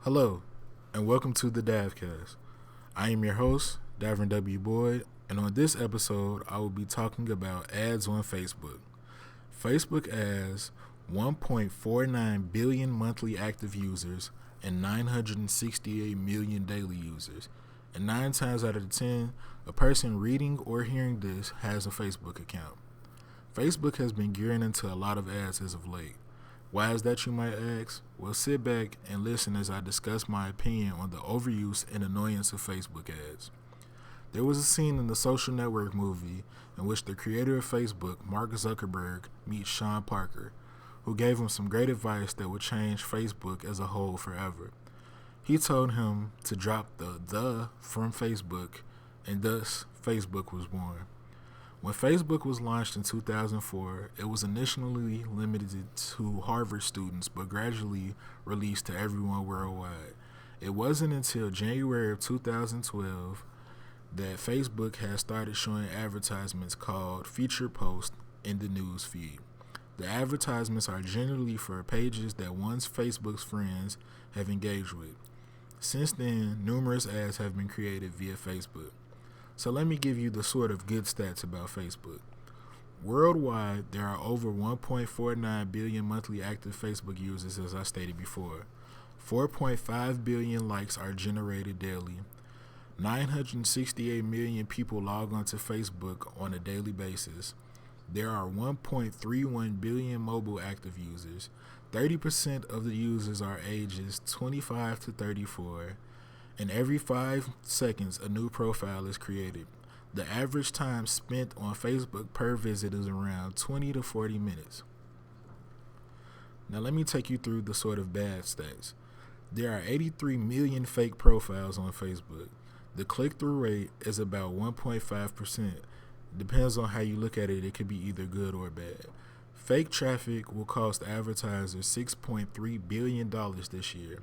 Hello, and welcome to the DAVcast. I am your host, Davern W. Boyd, and on this episode, I will be talking about ads on Facebook. Facebook has 1.49 billion monthly active users and 968 million daily users. And 9 times out of 10, a person reading or hearing this has a Facebook account. Facebook has been gearing into a lot of ads as of late. Why is that, you might ask? Well, sit back and listen as I discuss my opinion on the overuse and annoyance of Facebook ads. There was a scene in the Social Network movie in which the creator of Facebook, Mark Zuckerberg, meets Sean Parker, who gave him some great advice that would change Facebook as a whole forever. He told him to drop the from Facebook, and thus Facebook was born. When Facebook was launched in 2004, it was initially limited to Harvard students but gradually released to everyone worldwide. It wasn't until January of 2012 that Facebook has started showing advertisements called featured posts in the news feed. The advertisements are generally for pages that one's Facebook's friends have engaged with. Since then, numerous ads have been created via Facebook. So let me give you the sort of good stats about Facebook. Worldwide, there are over 1.49 billion monthly active Facebook users, as I stated before. 4.5 billion likes are generated daily. 968 million people log onto Facebook on a daily basis. There are 1.31 billion mobile active users. 30% of the users are ages 25 to 34. And every 5 seconds, a new profile is created. The average time spent on Facebook per visit is around 20 to 40 minutes. Now let me take you through the sort of bad stats. There are 83 million fake profiles on Facebook. The click-through rate is about 1.5%. Depends on how you look at it, it could be either good or bad. Fake traffic will cost advertisers $6.3 billion this year.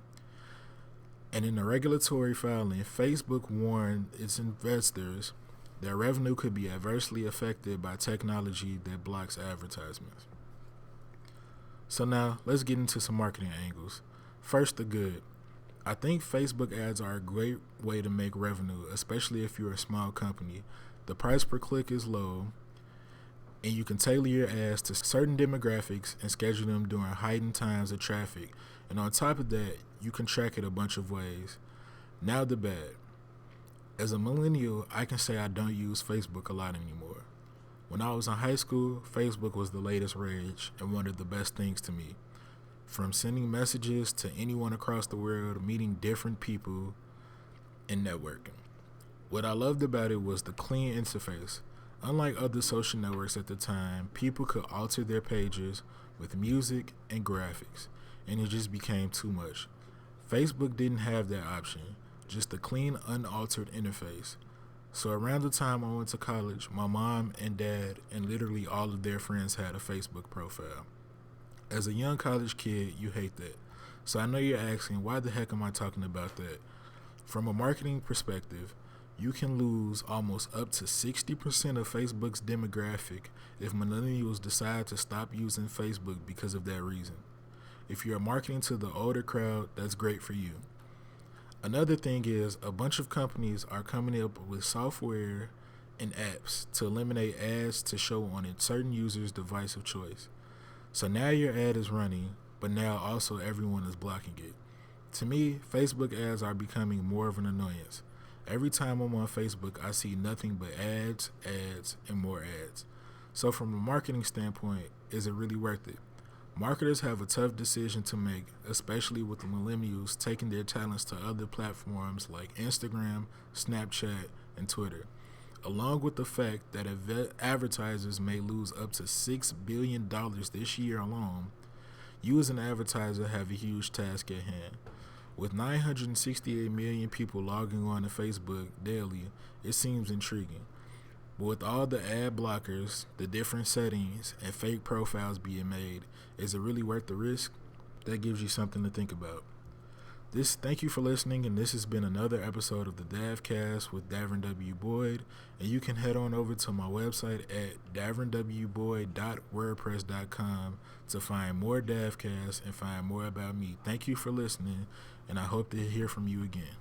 And in a regulatory filing, Facebook warned its investors that revenue could be adversely affected by technology that blocks advertisements. So now, let's get into some marketing angles. First, the good. I think Facebook ads are a great way to make revenue, especially if you're a small company. The price per click is low, and you can tailor your ads to certain demographics and schedule them during heightened times of traffic. And on top of that, you can track it a bunch of ways. Now the bad. As a millennial, I can say I don't use Facebook a lot anymore. When I was in high school, Facebook was the latest rage and one of the best things to me. From sending messages to anyone across the world, meeting different people, and networking. What I loved about it was the clean interface. Unlike other social networks at the time, people could alter their pages with music and graphics, and it just became too much. Facebook didn't have that option, just a clean, unaltered interface. So around the time I went to college, my mom and dad and literally all of their friends had a Facebook profile. As a young college kid, you hate that. So I know you're asking, why the heck am I talking about that? From a marketing perspective, you can lose almost up to 60% of Facebook's demographic if millennials decide to stop using Facebook because of that reason. If you're marketing to the older crowd, that's great for you. Another thing is a bunch of companies are coming up with software and apps to eliminate ads to show on a certain user's device of choice. So now your ad is running, but now also everyone is blocking it. To me, Facebook ads are becoming more of an annoyance. Every time I'm on Facebook, I see nothing but ads, and more ads. So from a marketing standpoint, is it really worth it? Marketers have a tough decision to make, especially with the millennials taking their talents to other platforms like Instagram, Snapchat, and Twitter. Along with the fact that advertisers may lose up to $6 billion this year alone, you as an advertiser have a huge task at hand. With 968 million people logging on to Facebook daily, it seems intriguing. But with all the ad blockers, the different settings, and fake profiles being made, is it really worth the risk? That gives you something to think about. Thank you for listening, and this has been another episode of the DAVcast with Davern W. Boyd. And you can head on over to my website at davernwboyd.wordpress.com to find more DAVcasts and find more about me. Thank you for listening, and I hope to hear from you again.